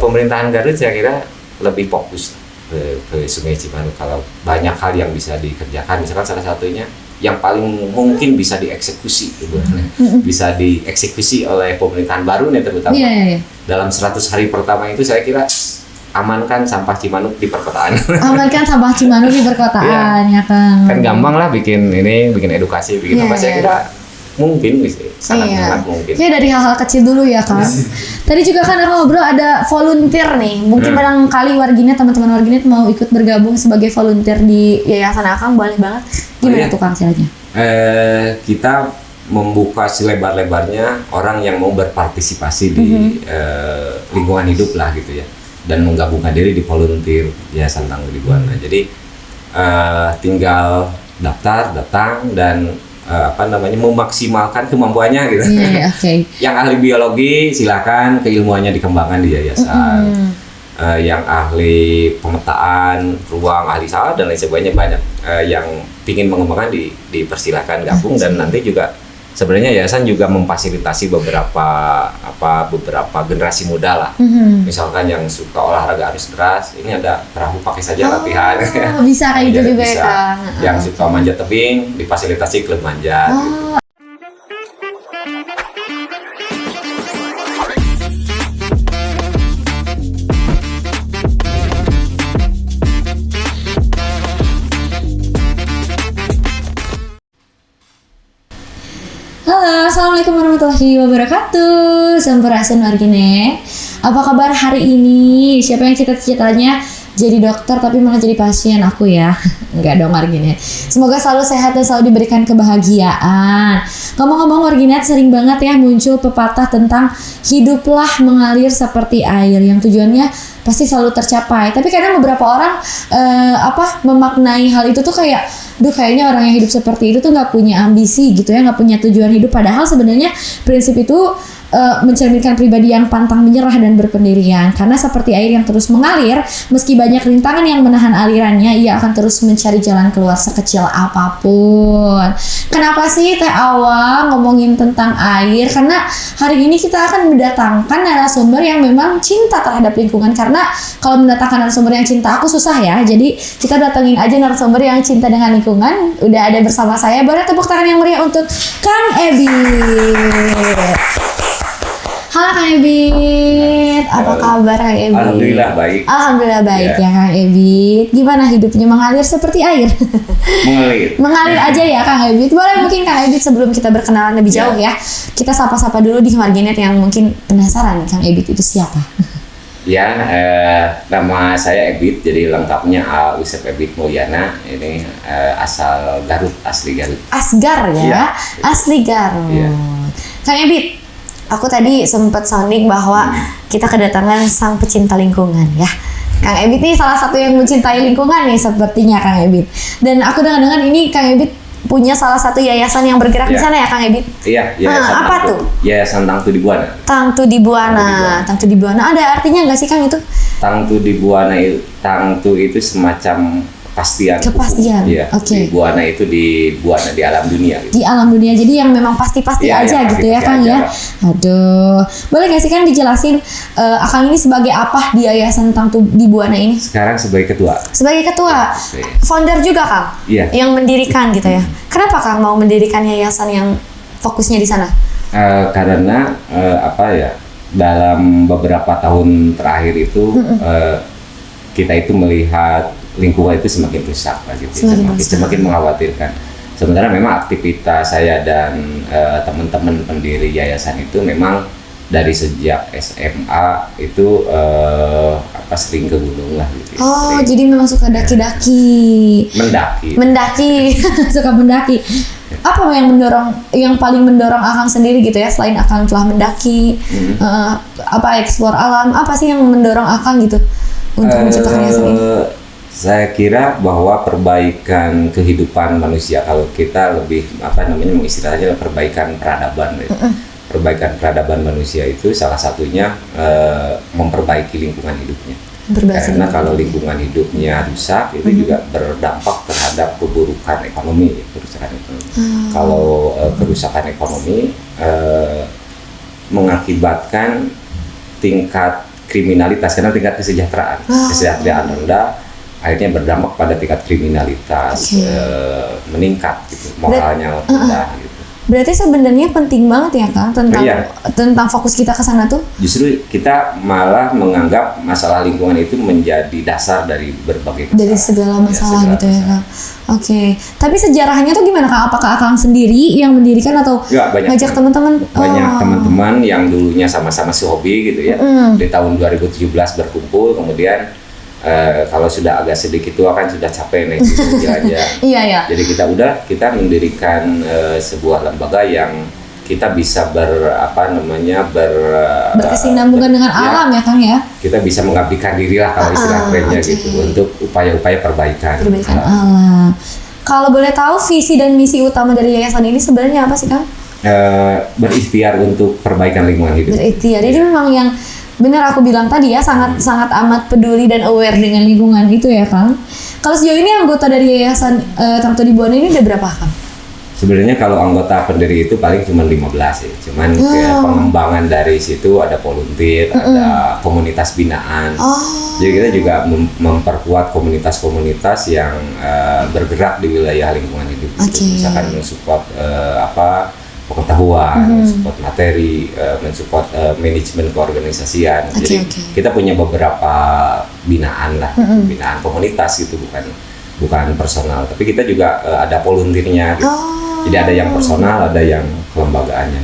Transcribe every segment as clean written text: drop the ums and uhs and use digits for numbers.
pemerintahan Garut saya kira lebih fokus ke Sungai Cimanuk. Kalau banyak hal yang bisa dikerjakan, misalkan salah satunya yang paling mungkin bisa dieksekusi gitu. Bisa dieksekusi oleh pemerintahan baru nih terutama. Dalam 100 hari pertama itu saya kira amankan sampah Cimanuk di perkotaan. Amankan sampah Cimanuk di perkotaan ya Kang. Kan gampang lah bikin edukasi, bikin apa saya kira mungkin bisa sangat mungkin. Ya dari hal-hal kecil dulu ya Kang. Tadi juga kan aku ngobrol ada volunteer nih. Mungkin barangkali warginet, teman-teman warginet mau ikut bergabung sebagai volunteer di Yayasan Akang, boleh banget. Gimana tuh Kang caranya? Kita membuka selebar-lebarnya orang yang mau berpartisipasi di lingkungan hidup lah gitu ya, dan menggabungkan diri di volunteer Yayasan Tangtu di Buana. Jadi tinggal daftar, datang dan memaksimalkan kemampuannya gitu. Yang ahli biologi silakan keilmuannya dikembangkan di yayasan. Yang ahli pemetaan ruang, ahli sawah dan lain sebagainya banyak yang ingin mengembangkan dipersilakan gabung. Dan nanti juga sebenarnya yayasan juga memfasilitasi beberapa generasi muda lah. Misalkan yang suka olahraga arus deras, ini ada perahu pakai saja latihan. Bisa kayak gitu juga ya Kang. Yang suka manjat tebing difasilitasi klub manjat. Gitu. Assalamualaikum warahmatullahi wabarakatuh. Sampurasun warginet. Apa kabar hari ini? Siapa yang cita-citanya jadi dokter tapi malah jadi pasien? Aku ya. Enggak dong warginet. Semoga selalu sehat dan selalu diberikan kebahagiaan. Ngomong-ngomong warginet, sering banget ya muncul pepatah tentang hiduplah mengalir seperti air, yang tujuannya pasti selalu tercapai. Tapi kadang beberapa orang memaknai hal itu tuh kayak, kayaknya orang yang hidup seperti itu tuh nggak punya ambisi gitu ya, nggak punya tujuan hidup. Padahal sebenarnya prinsip itu mencerminkan pribadi yang pantang menyerah dan berpendirian. Karena seperti air yang terus mengalir, meski banyak rintangan yang menahan alirannya, ia akan terus mencari jalan keluar sekecil apapun. Kenapa sih Teh Awa ngomongin tentang air? Karena hari ini kita akan mendatangkan narasumber yang memang cinta terhadap lingkungan. Karena kalau mendatangkan narasumber yang cinta aku susah ya. Jadi kita datengin aja narasumber yang cinta dengan lingkungan. Udah ada bersama saya. Boleh tepuk tangan yang meriah untuk Kang Ebit. Halo Kang Ebit, apa kabar Kang Ebit? Alhamdulillah baik. Alhamdulillah baik ya Kang Ebit. Gimana hidupnya mengalir seperti air? Mengalir aja ya Kang Ebit. Boleh mungkin Kang Ebit sebelum kita berkenalan lebih jauh ya, kita sapa-sapa dulu di warginet yang mungkin penasaran Kang Ebit itu siapa? Ya, nama saya Ebit, jadi lengkapnya Usep Ebit Mulyana. Ini asal Garut, asli Garut. Asgar ya, asli Garut. Kang Ebit, aku tadi sempat sounding bahwa kita kedatangan sang pecinta lingkungan ya. Kang Ebit ini salah satu yang mencintai lingkungan nih sepertinya Kang Ebit. Dan aku dengar-dengar ini Kang Ebit punya salah satu yayasan yang bergerak di sana ya Kang Ebit? Iya, yayasan apa tuh? Yayasan Tangtu di Buana. Tangtu di Buana. Tangtu di Buana. Ada artinya nggak sih Kang itu? Tangtu di Buana itu semacam kepastian. Iya. Di Buana itu di Buana di alam dunia. Gitu. Di alam dunia. Jadi yang memang pasti-pasti aja gitu ya Kang ya. Aduh. Boleh nggak sih Kang dijelasin Akang ini sebagai apa di Yayasan Tangtu di Buana ini? Sekarang sebagai ketua. Sebagai ketua. Founder juga Kang? Iya. Yang mendirikan gitu ya. Kenapa Kang mau mendirikan yayasan yang fokusnya di sana? Karena dalam beberapa tahun terakhir itu kita itu melihat lingkungan itu semakin rusak, gitu, semakin mengkhawatirkan. Sementara memang aktivitas saya dan teman-teman pendiri yayasan itu memang dari sejak SMA itu sering ke gunung lah gitu. Jadi memang suka daki-daki. Mendaki. Suka mendaki. Apa yang paling mendorong Akang sendiri gitu ya, selain Akang telah mendaki, eksplor alam, apa sih yang mendorong Akang gitu untuk menciptakan yayasan ini? Saya kira bahwa perbaikan kehidupan manusia, kalau kita lebih mengistilahnya perbaikan peradaban, perbaikan peradaban manusia itu salah satunya memperbaiki lingkungan hidupnya. Karena kalau lingkungan hidupnya rusak itu juga berdampak terhadap keburukan ekonomi, Kalau kerusakan ekonomi mengakibatkan tingkat kriminalitas karena tingkat kesejahteraan rendah akhirnya berdampak pada tingkat kriminalitas meningkat gitu, moralnya rendah gitu. Berarti sebenarnya penting banget ya Kang tentang fokus kita ke sana tuh. Justru kita malah menganggap masalah lingkungan itu menjadi dasar dari berbagai masalah. Dari segala masalah gitu ya Kang. Oke. Tapi sejarahnya tuh gimana Kang? Apakah Kang sendiri yang mendirikan atau ngajak teman-teman? Banyak teman-teman yang dulunya sama-sama sehobi gitu ya. Di tahun 2017 berkumpul, kemudian kalau sudah agak sedikit tua kan sudah capek nih gitu aja. Iya. Jadi kita mendirikan sebuah lembaga yang kita bisa berkesinambungan dengan alam ya Kang ya. Kita bisa mengabdikan diri lah kalau istilah kerennya gitu untuk upaya-upaya perbaikan alam. Kalau boleh tahu visi dan misi utama dari yayasan ini sebenarnya apa sih Kang? Berikhtiar untuk perbaikan lingkungan hidup. Berikhtiar. Jadi memang yang benar aku bilang tadi ya, sangat amat peduli dan aware dengan lingkungan itu ya Kang. Kalau sejauh ini anggota dari Yayasan Tangtu di Buana ini ada berapa Kang? Sebenarnya kalau anggota pendiri itu paling cuma 15 ya. Cuman pengembangan dari situ ada volunteer, ada komunitas binaan. Jadi kita juga memperkuat komunitas-komunitas yang bergerak di wilayah lingkungan hidup. Misalkan mensupport pengetahuan, mensupport materi, mensupport manajemen keorganisasian. Jadi kita punya beberapa binaan lah, binaan komunitas gitu, bukan personal. Tapi kita juga ada volunteernya gitu. Jadi ada yang personal, ada yang kelembagaannya.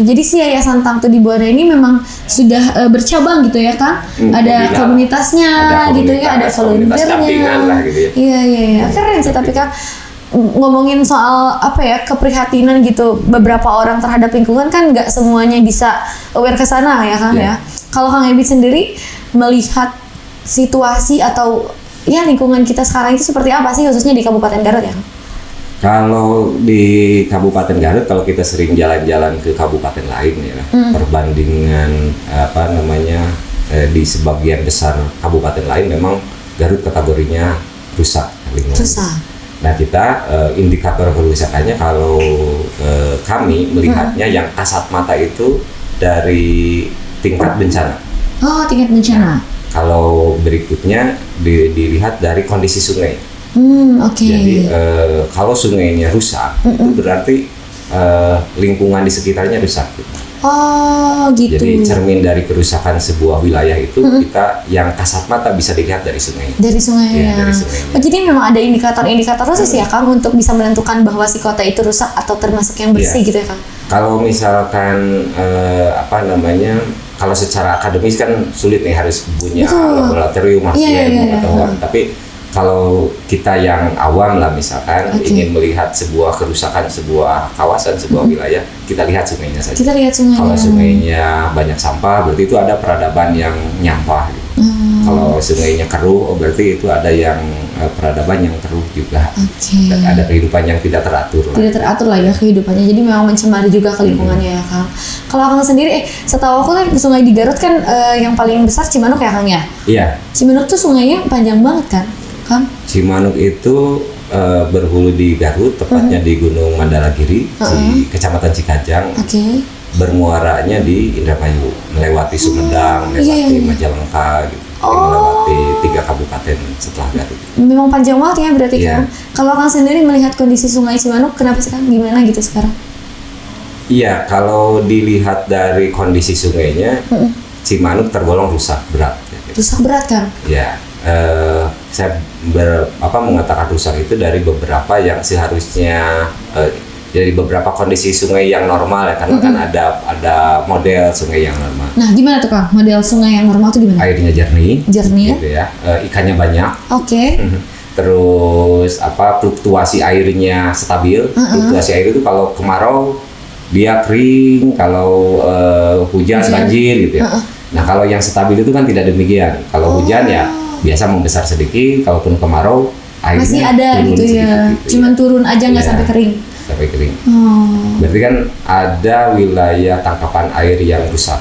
Jadi si Yayasan Tangtu di Buana ini memang sudah bercabang gitu ya Kang? Ada komunitasnya gitu ya, ada volunteernya. Gitu ya. Iya. Keren sih tapi Kang. Ngomongin soal keprihatinan gitu beberapa orang terhadap lingkungan kan nggak semuanya bisa aware ke sana ya Kang ya. Kalau Kang Ebit sendiri melihat situasi atau lingkungan kita sekarang itu seperti apa sih khususnya di Kabupaten Garut ya? Kalau di Kabupaten Garut, kalau kita sering jalan-jalan ke kabupaten lain ya, perbandingan di sebagian besar kabupaten lain memang Garut kategorinya rusak lingkungan. Nah kita indikator kerusakannya kalau kami melihatnya yang kasat mata itu dari tingkat bencana. Tingkat bencana. Kalau berikutnya dilihat dari kondisi sungai. Jadi kalau sungainya rusak itu berarti lingkungan di sekitarnya rusak. Gitu. Jadi cermin dari kerusakan sebuah wilayah itu kita yang kasat mata bisa dilihat dari sungai. Dari sungainya. Jadi memang ada indikator-indikator khusus ya Kang untuk bisa menentukan bahwa si kota itu rusak atau termasuk yang bersih gitu ya Kang. Kalau misalkan kalau secara akademis kan sulit nih, harus punya laboratorium pengetahuan. Tapi kalau kita yang awam lah misalkan ingin melihat sebuah kerusakan sebuah kawasan, sebuah wilayah, kita lihat sungainya saja. Kalau sungainya banyak sampah, berarti itu ada peradaban yang nyampah. Gitu. Kalau sungainya keruh, berarti itu ada yang peradaban yang keruh juga. Dan ada kehidupan yang tidak teratur. Tidak teratur lah ya kehidupannya. Jadi memang mencemari juga ke lingkungannya ya Kang. Kalau Kang sendiri, setahu aku kan sungai di Garut kan yang paling besar Cimanuk ya Kang ya? Iya. Cimanuk tuh sungainya panjang banget kan? Cimanuk itu berhulu di Garut, tepatnya di Gunung Mandalagiri, di Kecamatan Cikajang. Bermuaranya di Indramayu, melewati Sumedang, melewati Majalengka, gitu. Melewati 3 kabupaten setelah Garut. Memang panjang banget ya berarti Kang. Kalau Kang sendiri melihat kondisi Sungai Cimanuk, kenapa sih Kang? Gimana gitu sekarang? Iya, kalau dilihat dari kondisi sungainya, Cimanuk tergolong rusak berat. Rusak berat Kang? Iya. Saya mengatakan rusak itu dari beberapa yang seharusnya dari beberapa kondisi sungai yang normal ya, karena kan ada model sungai yang normal. Nah, gimana tuh Kang? Model sungai yang normal tuh gimana? Airnya jernih gitu ya, ikannya banyak. Terus fluktuasi airnya stabil. Fluktuasi air itu kalau kemarau dia kering, kalau hujan banjir gitu ya. Nah, kalau yang stabil itu kan tidak demikian. Kalau hujan ya biasa membesar sedikit, kalaupun kemarau airnya masih ada turun gitu ya. Cuman turun aja nggak sampai kering. Berarti kan ada wilayah tangkapan air yang rusak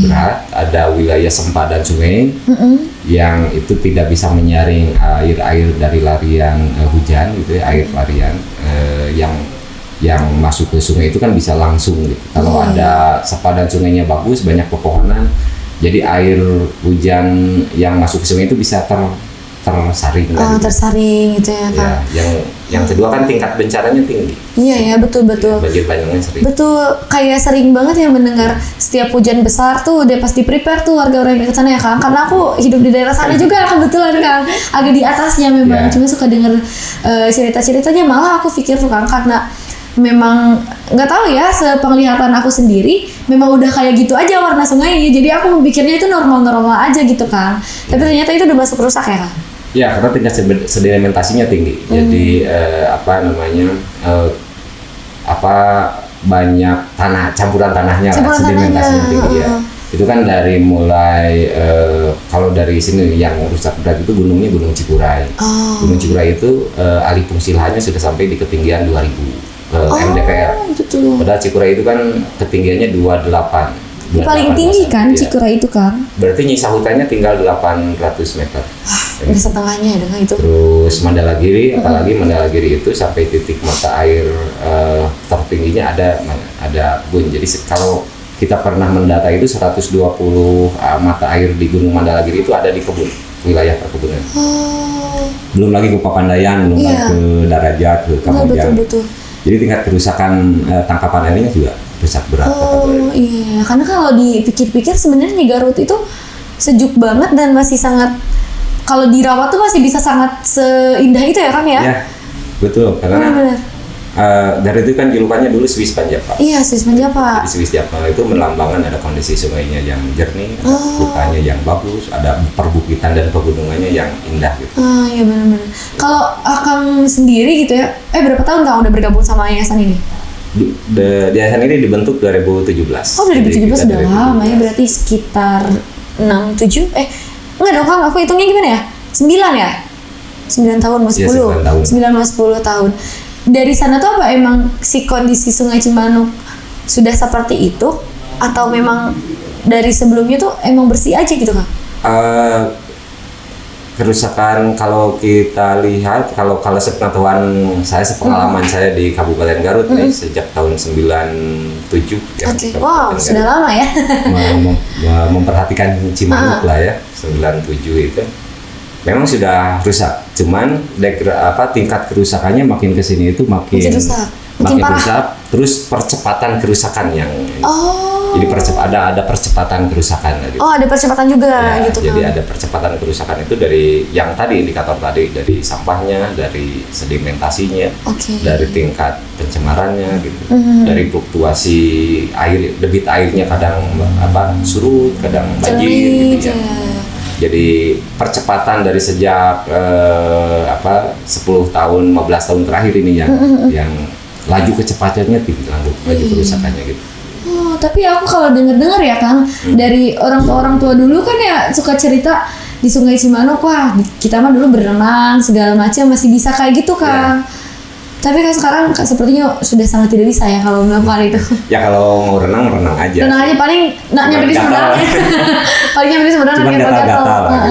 berat, ada wilayah sempadan sungai yang itu tidak bisa menyaring air dari larian hujan gitu ya, air larian yang masuk ke sungai itu kan bisa langsung gitu. Kalau ada sepadan sungainya bagus, banyak pepohonan, Jadi air hujan yang masuk ke sungai itu bisa tersaring. Tersaring gitu ya kan. Ya, yang kedua kan tingkat bencananya tinggi. Iya ya, betul. Banjir bandangnya sering. Betul, kayak sering banget yang mendengar setiap hujan besar tuh udah pasti prepare tuh warga orang yang dekat sana ya Kang. Karena aku hidup di daerah sana juga kebetulan Kang, agak di atasnya memang. Cuma suka denger cerita-ceritanya, malah aku pikir tuh Kang, karena memang nggak tahu ya, sepenglihatan aku sendiri memang udah kayak gitu aja warna sungainya, jadi aku memikirnya itu normal-normal aja gitu kan, tapi ternyata itu udah masuk rusak ya Kang. Ya, karena tingkat sedimentasinya tinggi. Jadi banyak tanah, campuran tanahnya lah, sedimentasinya tinggi ya. Itu kan dari mulai kalau dari sini yang rusak berat itu gunungnya Gunung Cikuray. Gunung Cikuray itu alih fungsi lahannya sudah sampai di ketinggian 2000 mdpl. Betul. Padahal Cikuray itu kan ketinggiannya 28. Paling tinggi kan Cikuray itu Kang. Berarti nyisa hutannya tinggal 800 meter. Udah setengahnya ya dengan itu. Terus Mandalagiri, apalagi Mandalagiri itu sampai titik mata air tertingginya ada Bun. Jadi kalau kita pernah mendata itu 120 mata air di Gunung Mandalagiri itu ada di kebun, wilayah perkebunan. Belum lagi ke Papandayan, belum lagi ke Darajat, ke Kamojang. Betul. Jadi tingkat kerusakan tangkapan airnya juga rusak berat. Iya, karena kalau dipikir-pikir sebenarnya Garut itu sejuk banget dan masih sangat, kalau dirawat tuh masih bisa sangat seindah itu ya Kang ya? Ya, betul. Karena benar. Garut itu kan julukannya dulu Swiss Panjapa. Iya, Swiss Panjapa. Jadi Swiss Panjapa itu melambangkan ada kondisi sungainya yang jernih, ada hutannya yang bagus, ada perbukitan dan pegunungannya yang indah gitu. Iya benar-benar. Kalau Akang sendiri gitu ya, berapa tahun Kang udah bergabung sama yayasan ini? Yayasan ini dibentuk 2017. 2017 udah lama ya, berarti sekitar 6-7 enggak dong Kang, aku hitungnya gimana ya? 9 ya? 9 tahun mau 10. 9 mau 10 tahun. Dari sana tuh apa emang si kondisi Sungai Cimanuk sudah seperti itu, atau memang dari sebelumnya tuh emang bersih aja gitu Kang? Kerusakan kalau kita lihat, kalau sepengetahuan saya, sepengalaman saya di Kabupaten Garut nih sejak tahun 97 ya. Wow, sudah lama ya. Memperhatikan Cimanuk lah ya, 97 itu. Memang sudah rusak, cuman tingkat kerusakannya makin kesini itu makin rusak, terus percepatan kerusakan yang jadi ada percepatan kerusakan gitu. Ada percepatan juga gitu. Jadi ada percepatan kerusakan itu dari yang tadi indikator tadi, dari sampahnya, dari sedimentasinya, dari tingkat pencemarannya gitu, dari fluktuasi air, debit airnya kadang surut, kadang banjir gitu ya. Jadi percepatan dari sejak 10 tahun, 15 tahun terakhir ini yang laju kecepatannya tinggi, laju kerusakannya gitu. Tapi aku kalau dengar ya Kang, dari orang tua dulu kan ya suka cerita di Sungai Cimanuk, wah kita mah dulu berenang segala macam masih bisa kayak gitu Kang. Tapi kan sekarang sepertinya sudah sangat tidak bisa ya kalau melakukan itu. Ya kalau mau renang aja. Renang aja paling nyampe di sebenarnya. Paling nyampe di sebenarnya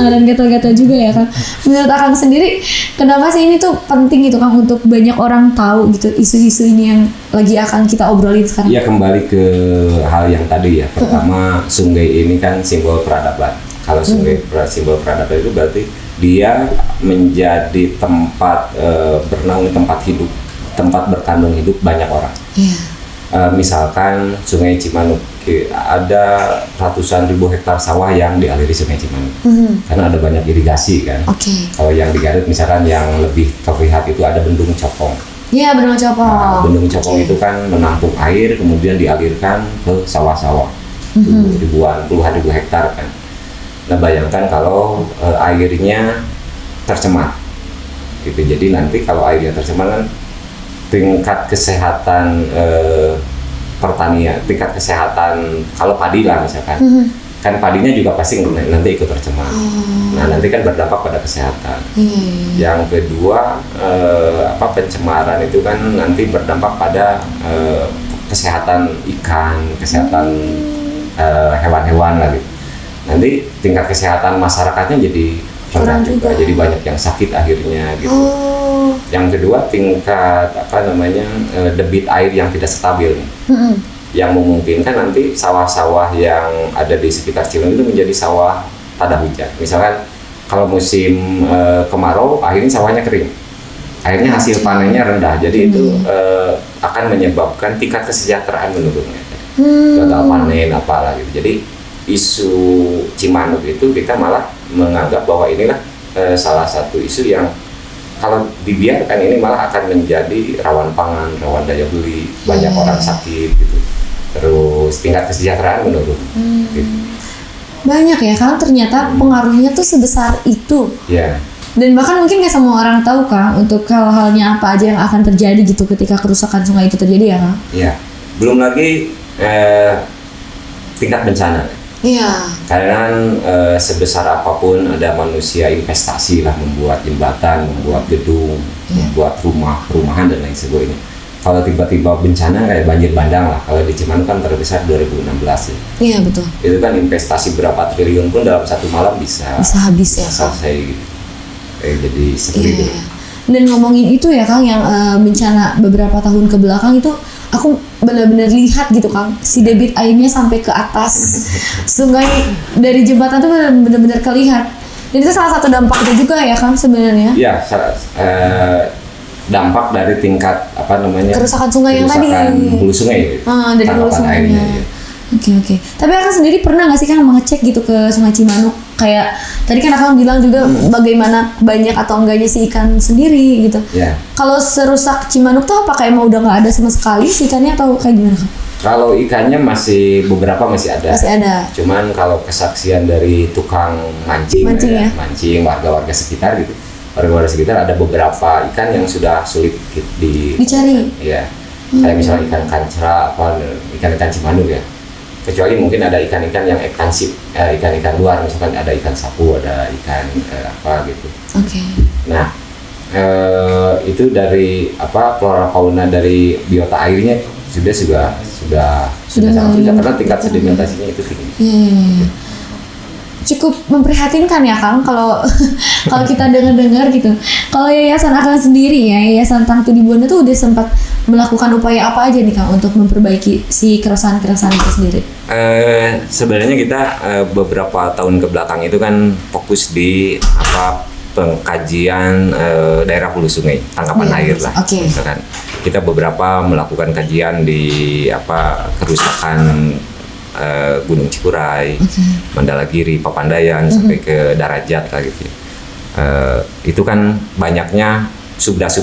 dan gatal-gatal juga ya Kang. Menurut Akang sendiri, kenapa sih ini tuh penting gitu Kang untuk banyak orang tahu gitu isu-isu ini yang lagi akan kita obrolin sekarang? Iya, kembali ke hal yang tadi ya. Pertama, sungai ini kan simbol peradaban. Kalau sungai simbol peradaban itu berarti dia menjadi tempat bernaung, tempat hidup, tempat berkandung hidup banyak orang. Misalkan Sungai Cimanuk, ada ratusan ribu hektar sawah yang dialiri Sungai Cimanuk, karena ada banyak irigasi kan. Kalau yang di Garut misalkan yang lebih terlihat itu ada Bendung Copong. Iya, Bendung Copong. Bendung Copong itu kan menampung air kemudian dialirkan ke sawah-sawah, puluhan ribu hektar kan. Nah, bayangkan kalau airnya tercemar gitu. Jadi nanti kalau airnya tercemar kan tingkat kesehatan pertanian, tingkat kesehatan kalau padi lah misalkan, kan padinya juga pasti nanti ikut tercemar. Nah, nanti kan berdampak pada kesehatan. Yang kedua, pencemaran itu kan nanti berdampak pada kesehatan ikan, kesehatan hewan-hewan lah gitu. Nanti tingkat kesehatan masyarakatnya jadi rendah juga, jadi banyak yang sakit akhirnya gitu. Yang kedua, tingkat debit air yang tidak stabil. yang memungkinkan nanti sawah-sawah yang ada di sekitar Cilung itu menjadi sawah tada hujan. Misalkan kalau musim kemarau, akhirnya sawahnya kering, akhirnya hasil panennya rendah. Jadi itu akan menyebabkan tingkat kesejahteraan menurunnya, gagal panen apalah gitu. Jadi isu Cimanuk itu kita malah menganggap bahwa inilah salah satu isu yang kalau dibiarkan ini malah akan menjadi rawan pangan, rawan daya beli, banyak orang sakit gitu. Terus tingkat kesejahteraan menurun. Gitu. Banyak ya, karena ternyata pengaruhnya tuh sebesar itu. Ya. Dan bahkan mungkin gak semua orang tahu Kang untuk hal-halnya apa aja yang akan terjadi gitu ketika kerusakan sungai itu terjadi ya Kang? Iya. Belum lagi tingkat bencana. Iya. Karena sebesar apapun ada manusia investasi lah, membuat jembatan, membuat gedung, membuat rumahan dan lain sebagainya. Kalau tiba-tiba bencana kayak banjir bandang lah, kalau di Cimanuk kan terbesar 2016 ya. Iya betul. Itu kan investasi berapa triliun pun dalam satu malam bisa habis ya. Selesai gitu. Jadi seperti itu. Dan ngomongin itu ya Kang, yang bencana beberapa tahun ke belakang itu aku benar-benar lihat gitu Kang, si debit airnya sampai ke atas sungai dari jembatan tuh benar-benar kelihat. Dan itu salah satu dampaknya juga ya Kang sebenarnya. Iya, dampak dari tingkat kerusakan sungai yang tadi. Hulu sungai. Dari hulu sungainya. Oke. Tapi Akang sendiri pernah nggak sih Kang mengecek gitu ke Sungai Cimanuk? Kayak tadi kan Akang bilang juga bagaimana banyak atau enggaknya si ikan sendiri gitu. Yeah. Kalau serusak Cimanuk tuh apakah emang udah nggak ada sama sekali si ikannya atau kayak gimana Kang? Kalau ikannya beberapa masih ada. Masih ada. Cuman kalau kesaksian dari tukang mancing mancing warga-warga sekitar gitu. Warga-warga sekitar ada beberapa ikan yang sudah sulit dicari. Iya. Kayak misalnya ikan kancra ikan-ikan Cimanuk ya. Kecuali mungkin ada ikan-ikan yang ekstansif, ikan-ikan luar, misalkan ada ikan sapu, ada ikan gitu. Oke. Nah, itu dari flora fauna dari biota airnya sudah karena tingkat sedimentasinya itu tinggi. Iya. Cukup memprihatinkan ya Kang kalau kita dengar gitu. Kalau yayasan Akang sendiri ya, Yayasan Tangtu di Buana tuh udah sempat melakukan upaya apa aja nih Kang untuk memperbaiki si keresahan-keresahan itu sendiri? Sebenarnya kita beberapa tahun ke belakang itu kan fokus di pengkajian daerah hulu sungai, tangkapan air lah. Okay. Misalkan kita beberapa melakukan kajian di kerusakan Gunung Cikuray, Mandalagiri, Papandayan sampai ke Darajat lah gitu. Itu kan banyaknya subdas.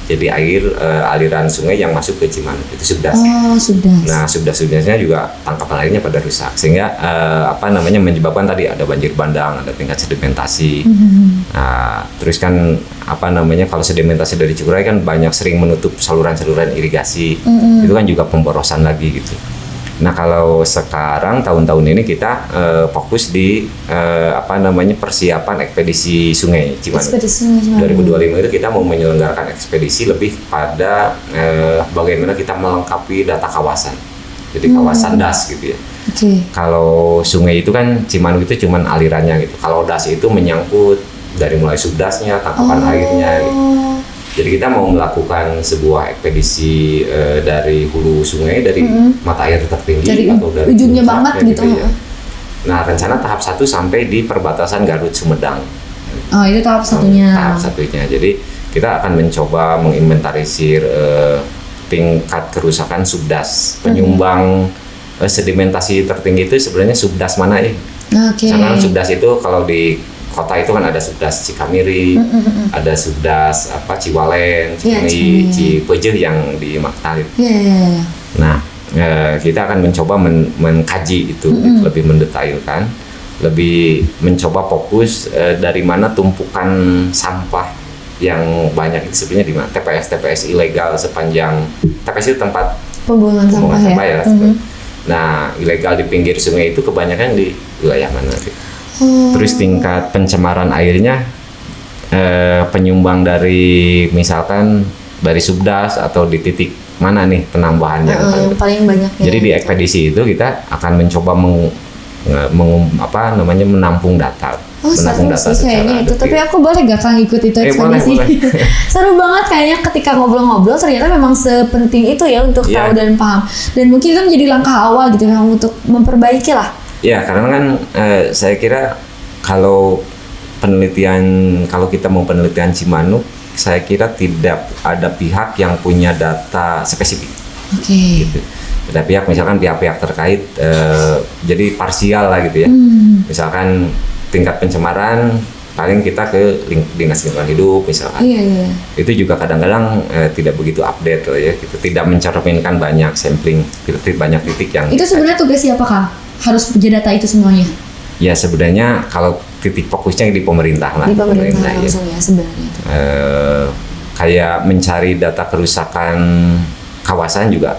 Jadi aliran sungai yang masuk ke Cimanuk itu subdas. Oh, subdas. Nah, subdas-subdasnya juga tangkapan airnya pada rusak sehingga menyebabkan tadi ada banjir bandang, ada tingkat sedimentasi. Nah, terus kan kalau sedimentasi dari Cikuray kan banyak sering menutup saluran-saluran irigasi. Itu kan juga pemborosan lagi gitu. Nah, kalau sekarang tahun-tahun ini kita fokus di persiapan ekspedisi Sungai Cimanuk. 2025 itu kita mau menyelenggarakan ekspedisi lebih pada bagaimana kita melengkapi data kawasan. Jadi kawasan das gitu ya. Okay. Kalau sungai itu kan Cimanuk itu cuman alirannya gitu. Kalau das itu menyangkut dari mulai subdasnya, tangkapan airnya gitu. Jadi kita mau melakukan sebuah ekspedisi dari hulu sungai, dari mata air tertinggi atau dari ujungnya banget gitu. Ya. Nah, rencana tahap 1 sampai di perbatasan Garut Sumedang. Oh, itu tahap satunya. Tahap satunya. Jadi kita akan mencoba menginventarisir tingkat kerusakan subdas, penyumbang sedimentasi tertinggi itu sebenarnya subdas mana ya? Okay. Karena subdas itu kalau di kota itu kan ada subdas Cikamiri, ada subdas Ciwalen, Cimahi, Cipejeh yang di Maktalit. Nah, kita akan mencoba mengkaji itu lebih mendetailkan, lebih mencoba fokus dari mana tumpukan sampah yang banyak itu sebenarnya di mana TPS ilegal sepanjang TPS itu tempat pembuangan sampah ya. Nah, ilegal di pinggir sungai itu kebanyakan di wilayah mana? Terus tingkat pencemaran airnya penyumbang dari misalkan dari subdas atau di titik mana nih penambahannya yang paling banyak. Jadi di ekspedisi itu kita akan mencoba menampung data Oh menampung seru data sih secara kayaknya itu. Tapi detil. aku boleh gak Kang ikut itu ekspedisi? boleh. Seru banget kayaknya ketika ngobrol-ngobrol ternyata memang sepenting itu ya untuk Iya. tahu dan paham. Dan mungkin itu menjadi langkah awal gitu Kang untuk memperbaiki lah. Ya, karena kan saya kira kalau kita mau penelitian Cimanuk, saya kira tidak ada pihak yang punya data spesifik. Oke. Gitu. Ada pihak, misalkan pihak-pihak terkait, jadi parsial lah gitu ya. Misalkan tingkat pencemaran, paling kita ke Dinas Lingkungan Hidup misalkan. Iya. Itu juga kadang-kadang tidak begitu update loh ya. Gitu. Tidak mencerminkan banyak sampling, banyak titik yang. Itu sebenarnya tugas siapa Kang? Harus punya data itu semuanya? Ya sebenarnya kalau titik fokusnya di pemerintah lah. Di pemerintah ya. langsung ya sebenarnya itu. Kayak mencari data kerusakan kawasan juga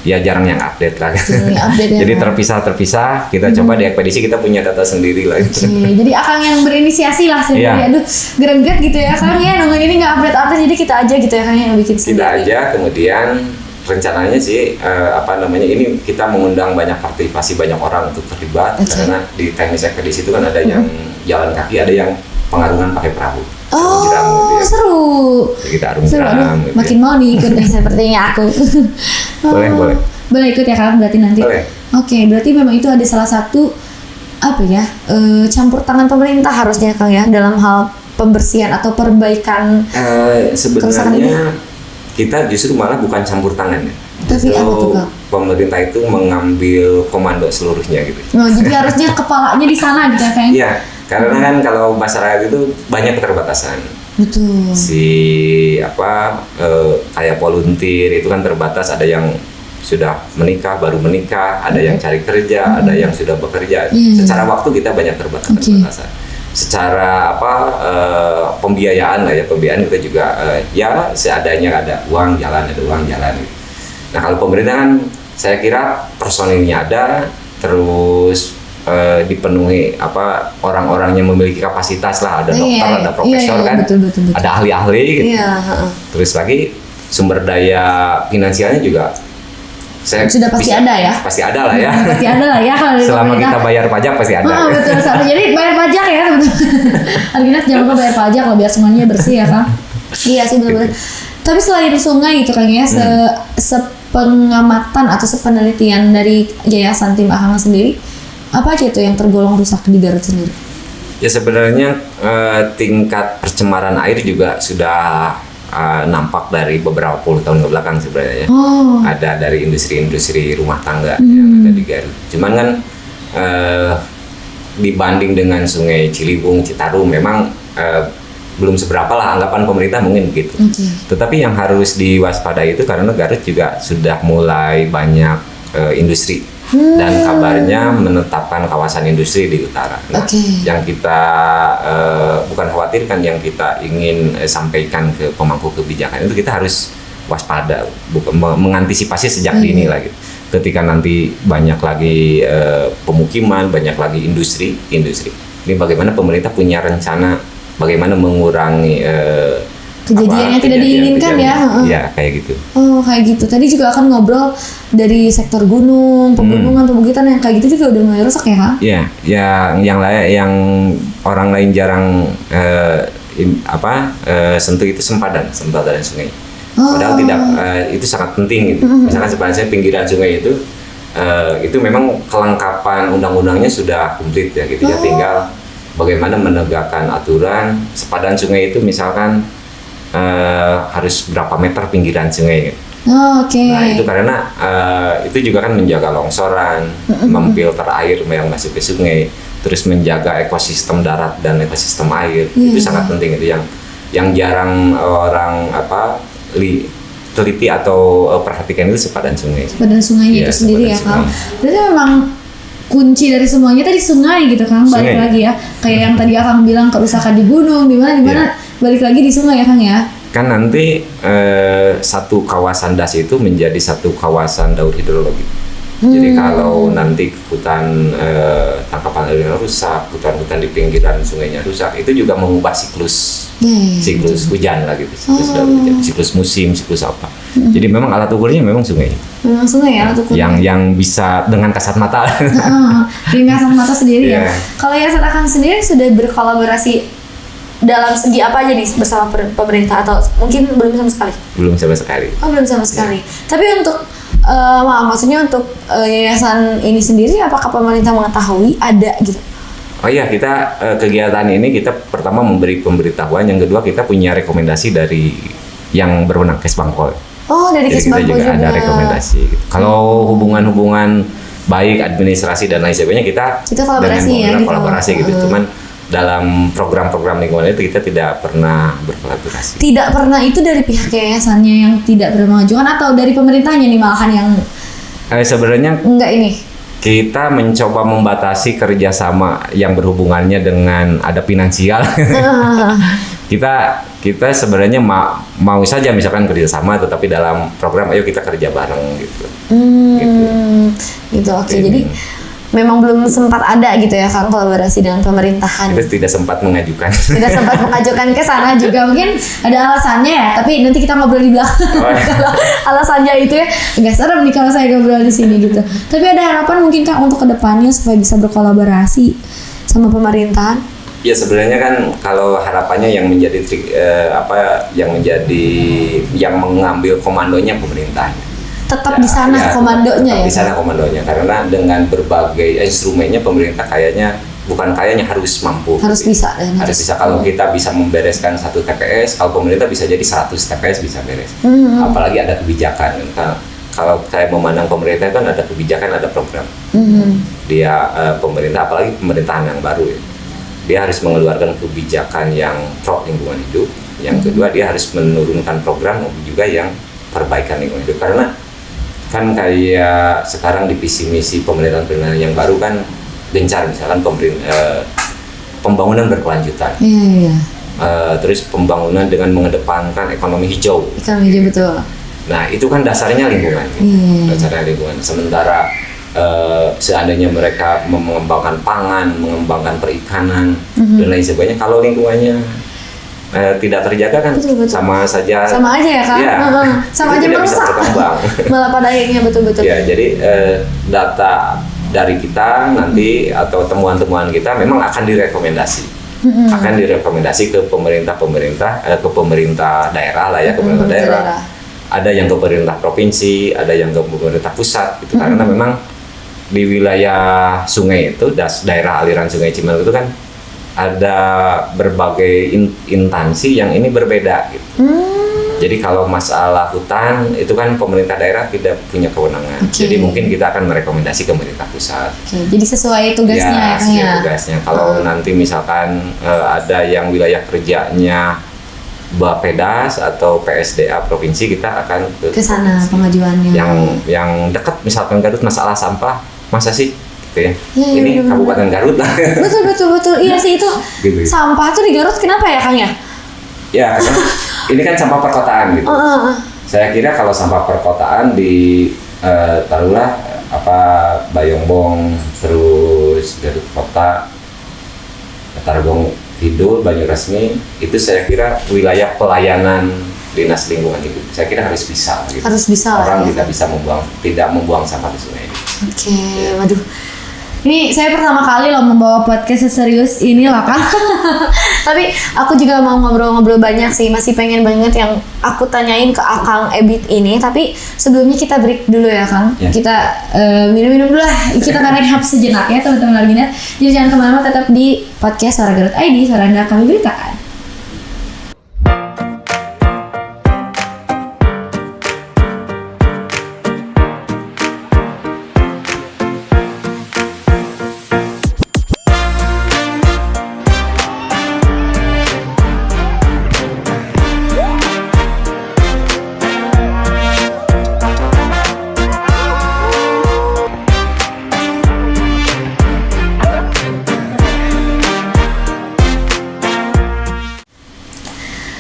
ya jarang yang update lah. Update ya, Jadi Kang. terpisah kita coba di ekspedisi kita punya data sendiri lah. Oke, jadi Akang yang berinisiasi lah sendiri. Iya. Aduh, greget gitu ya Kang ya, nungguin ini nggak update, jadi kita aja gitu ya Kang yang bikin sendiri. Kita aja, kemudian rencananya sih ini kita mengundang banyak partisipasi banyak orang untuk terlibat. Oke. Karena di teknis ekspedisi itu kan ada yang jalan kaki, ada yang pengarungan pakai perahu. Oh, Jeram gitu ya. seru. Jadi kita arung Seru, jeram. aduh, gitu ya. makin mau nih ikut nih sepertinya aku. Boleh, boleh. Boleh ikut ya Kang berarti nanti. Boleh. Oke, berarti memang itu ada salah satu campur tangan pemerintah harusnya Kang ya dalam hal pembersihan atau perbaikan. Sebenarnya kita justru malah bukan campur tangan ya. Tapi apa tuh, Kang? Pemerintah itu mengambil komando seluruhnya gitu. Oh, jadi harusnya kepalanya di sana gitu ya Kang. Iya, karena kan kalau masyarakat itu banyak keterbatasan. Betul. Kayak volunteer itu kan terbatas, ada yang sudah menikah, baru menikah, ada yang cari kerja, ada yang sudah bekerja. Secara waktu kita banyak keterbatasan. Secara pembiayaan lah ya, pembiayaan kita juga ya seadanya, ada uang jalan. Gitu. Nah kalau pemerintah kan saya kira personilnya ada, terus dipenuhi orang-orang yang memiliki kapasitas lah, ada dokter, ada profesor kan, betul. ada ahli-ahli gitu. Iya, Terus lagi sumber daya finansialnya juga sudah pasti ada ya. Pasti ada lah ya. Pasti ada lah ya kalau dari Selama pemerintah. kita bayar pajak pasti ada. Betul sekali. Jadi bayar pajak ya, betul. Artinya jangan lupa bayar pajak loh biar semuanya bersih ya Kang. Iya sih betul. Tapi selain sungai gitu Kang ya, sepengamatan atau sepenelitian dari Yayasan Tim Akang sendiri, apa aja tuh yang tergolong rusak di Garut sendiri? Ya sebenarnya tingkat pencemaran air juga sudah nampak dari beberapa puluh tahun ke belakang sebenarnya. Ada dari industri-industri rumah tangga yang ada di Garut. Cuman kan dibanding dengan Sungai Ciliwung, Citarum memang belum seberapa lah anggapan pemerintah mungkin begitu. Tetapi yang harus diwaspadai itu karena Garut juga sudah mulai banyak industri. Dan kabarnya menetapkan kawasan industri di utara. Nah, yang kita bukan khawatirkan, yang kita ingin sampaikan ke pemangku kebijakan itu kita harus waspada, mengantisipasi sejak dini lagi. Ketika nanti banyak lagi pemukiman, banyak lagi industri. Ini bagaimana pemerintah punya rencana bagaimana mengurangi kejadian yang tidak diinginkan ya. Iya, kayak gitu. Oh, kayak gitu. Tadi juga akan ngobrol dari sektor gunung, pegunungan, perbukitan yang kayak gitu juga udah mulai rusak ya, Kang? Iya, yang orang lain jarang sentuh itu sempadan sungai. Padahal tidak, itu sangat penting gitu. Misalkan sebenarnya pinggiran sungai itu memang kelengkapan undang-undangnya sudah komplit ya gitu ya. Tinggal bagaimana menegakkan aturan sepadan sungai itu, misalkan harus berapa meter pinggiran sungai. Nah itu karena itu juga kan menjaga longsoran, memfilter air yang masuk ke sungai, terus menjaga ekosistem darat dan ekosistem air. Itu sangat penting, itu yang jarang orang teliti atau perhatikan itu sepadan sungai. Sepadan sungainya itu sendiri ya Kang. Berarti memang kunci dari semuanya tadi sungai gitu Kang. Balik lagi ya, kayak yang tadi Akang bilang kerusakan di gunung, di mana. Balik lagi di sungai ya Kang ya. Kan nanti satu kawasan das itu menjadi satu kawasan daur hidrologi. Jadi kalau nanti hutan tangkapan airnya rusak, hutan-hutan di pinggiran sungainya rusak, itu juga mengubah siklus hujan lah gitu, siklus daur hujan, siklus musim, siklus apa. Jadi memang alat ukurnya memang sungai. Memang sungai ya alat ukurnya. Yang bisa dengan kasat mata. Dengan kasat mata sendiri ya. Yeah. Kalau Yayasan Akang sendiri sudah berkolaborasi dalam segi apa aja nih bersama pemerintah atau mungkin belum sama sekali? Belum sama sekali. Oh belum sama sekali. Tapi untuk maksudnya untuk yayasan ini sendiri, apakah pemerintah mengetahui ada gitu? Oh iya, kita kegiatan ini kita pertama memberi pemberitahuan, yang kedua kita punya rekomendasi dari yang berwenang Kesbangpol. Oh dari Jadi kita Kesbangpol juga ada rekomendasi. Gitu. Kalau hubungan-hubungan baik administrasi dan lain sebagainya kita kolaborasi ya, gitu. Kolaborasi gitu. Cuman dalam program-program lingkungan itu kita tidak pernah berkolaborasi. Tidak pernah itu dari pihak yayasannya yang tidak pernah mengajukan atau dari pemerintahnya nih malahan yang sebenarnya enggak ini? Kita mencoba membatasi kerjasama yang berhubungannya dengan ada finansial. kita sebenarnya mau saja misalkan kerjasama, tetapi dalam program ayo kita kerja bareng gitu. Gitu. Oke. Jadi memang belum sempat ada gitu ya Kang kolaborasi dengan pemerintahan. Kita tidak sempat mengajukan. Tidak sempat mengajukan ke sana juga, mungkin ada alasannya ya. Tapi nanti kita ngobrol di belakang. Kalau alasannya itu ya agak serem nih kalau saya ngobrol di sini gitu. Tapi ada harapan mungkin Kang untuk kedepannya supaya bisa berkolaborasi sama pemerintahan. Ya sebenarnya kan kalau harapannya yang menjadi yang mengambil komandonya pemerintah. Tetap di sana komandonya ya. Di sana komandonya karena dengan berbagai instrumennya pemerintah harus mampu. Harus bisa. Harus bisa. Kalau kita bisa membereskan 1 TPS, kalau pemerintah bisa jadi 100 TPS bisa beres. Apalagi ada kebijakan. Kalau saya memandang pemerintah kan ada kebijakan, ada program. Dia pemerintah, apalagi pemerintahan yang baru ya. Dia harus mengeluarkan kebijakan yang pro lingkungan hidup. Yang kedua dia harus menurunkan program juga yang perbaikan lingkungan hidup. Karena kan kayak sekarang di visi misi pemerintahan yang baru kan gencar misalkan pembangunan berkelanjutan. Iya. Terus pembangunan dengan mengedepankan ekonomi hijau. Ekonomi hijau betul. Nah itu kan dasarnya lingkungan. Dasarnya lingkungan. Sementara seandainya mereka mengembangkan pangan, mengembangkan perikanan dan lain sebagainya, kalau lingkungannya tidak terjaga kan betul. sama aja ya kan sama aja merusak malah pada akhirnya betul-betul ya. Jadi data dari kita nanti atau temuan-temuan kita memang akan direkomendasi ke pemerintah daerah lah ya, pemerintah daerah. Ada yang ke pemerintah provinsi, ada yang ke pemerintah pusat gitu. Karena memang di wilayah sungai itu, daerah aliran Sungai Cimanuk itu kan ada berbagai instansi yang ini berbeda gitu. Jadi kalau masalah hutan itu kan pemerintah daerah tidak punya kewenangan. Jadi mungkin kita akan merekomendasi ke pemerintah pusat. Jadi sesuai tugasnya ya. Tugasnya. Kalau nanti misalkan ada yang wilayah kerjanya Bappedas atau PSDA provinsi, kita akan ke sana pengajuannya. Yang dekat misalkan Garut masalah sampah, masa sih gitu ya. Ini bener. Kabupaten Garut lah. Betul. Iya sih itu. Gitu. Sampah tuh di Garut kenapa ya Kang ya? Ya karena ini kan sampah perkotaan gitu. Saya kira kalau sampah perkotaan di taruhlah Bayongbong, terus Garut Kota, Tarogong Kidul, Banyuresmi, itu saya kira wilayah pelayanan Dinas Lingkungan Hidup. Saya kira harus bisa gitu. Harus bisa orang ya. tidak membuang sampah di sungai. Waduh. Ini saya pertama kali loh membawa podcast seserius ini loh Kang. Tapi aku juga mau ngobrol-ngobrol banyak sih, masih pengen banget yang aku tanyain ke Akang Ebit ini. Tapi sebelumnya kita break dulu ya Kang. Ya. Kita minum-minum dulu lah. Kita akan rehat sejenak ya teman-teman Arginet. Jadi jangan kemana-mana, tetap di podcast Suara Garut ID, suara Anda kami beritakan.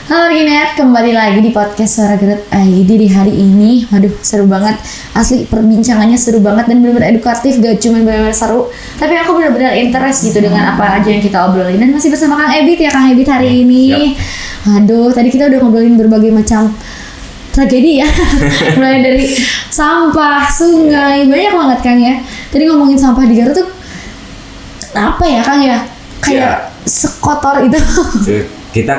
Halo Arginet, kembali lagi di podcast Suara Garut ID di hari ini. Waduh, seru banget. Asli perbincangannya seru banget dan benar-benar edukatif, gak cuma benar-benar seru, tapi aku benar-benar interest gitu dengan apa aja yang kita obrolin. Dan masih bersama Kang Ebit ya, Kang Ebit hari ini. Aduh, tadi kita udah ngobrolin berbagai macam tragedi ya. Mulai dari sampah, sungai, banyak banget Kang ya. Tadi ngomongin sampah di Garut tuh apa ya Kang ya? Kayak sekotor itu. Kita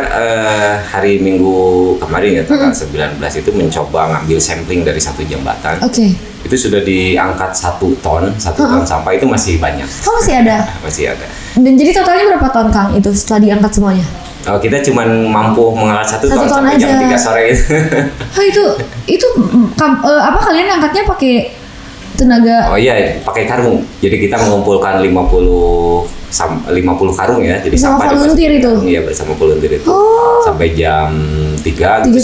hari Minggu kemarin ya tanggal 19 itu mencoba ngambil sampling dari satu jembatan. Oke. Itu sudah diangkat 1 ton sampah, itu masih banyak. Oh masih ada? Masih ada. Dan jadi totalnya berapa ton Kang itu setelah diangkat semuanya? Oh, kita cuma mampu mengangkat 1 ton sampai aja. jam 3 sore itu. Oh itu apa kalian angkatnya pakai tenaga? Oh iya, pakai karung. Jadi kita mengumpulkan 50 karung ya. Jadi bersama sampah volunteer itu? Iya, bersama volunteer itu. Oh. Sampai jam 3 gitu,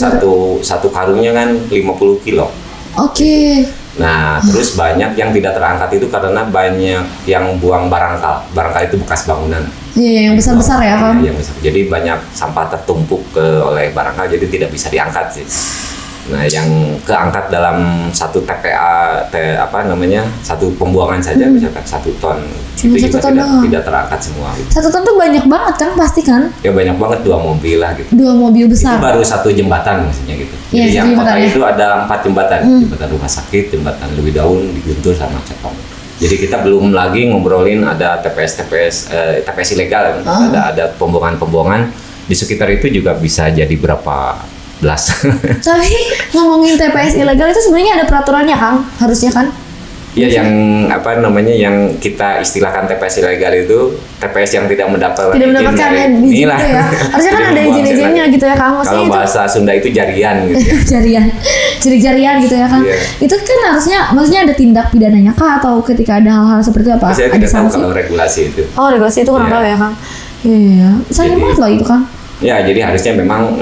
satu karungnya kan 50 kilo. Oke. Nah, terus banyak yang tidak terangkat itu karena banyak yang buang barangkal. Barangkal itu bekas bangunan. Iya, yang besar-besar ya Kang? Iya, yang besar. Jadi banyak sampah tertumpuk oleh barangkal, jadi tidak bisa diangkat sih. Nah, yang keangkat dalam satu satu pembuangan saja misalkan 1 ton. Cuma itu 1 ton doang? tidak terangkat semua. Gitu. 1 ton tuh banyak banget kan pasti kan? Ya banyak banget, 2 mobil lah gitu. 2 mobil besar. Itu baru 1 jembatan maksudnya gitu. Iya, Jadi yang kota jembatan ya. itu ada 4 jembatan. Jembatan Rumah Sakit, jembatan Lewi Daun, di Guntur sama Cepong. Jadi kita belum lagi ngobrolin ada TPS ilegal, ada pembuangan di sekitar itu juga bisa jadi berapa belas. Tapi ngomongin TPS ilegal itu sebenarnya ada peraturannya Kang, harusnya kan? Ya yang yang kita istilahkan TPS ilegal itu TPS yang tidak mendapatkan mendapatkan izin inilah. gitu ya. Harusnya kan ada izin-izinnya gitu ya Kang. Kalau bahasa Sunda itu jarian gitu ya. Jarian gitu ya Kang. Iya. Itu kan maksudnya ada tindak pidananya kah atau ketika ada hal-hal seperti apa? Saya ada tidak tahu sanksi? kalau regulasi itu. Oh, regulasi itu kurang Iya. tahu ya Kang. Iya. Sayang banget loh itu Kang. Ya, jadi harusnya memang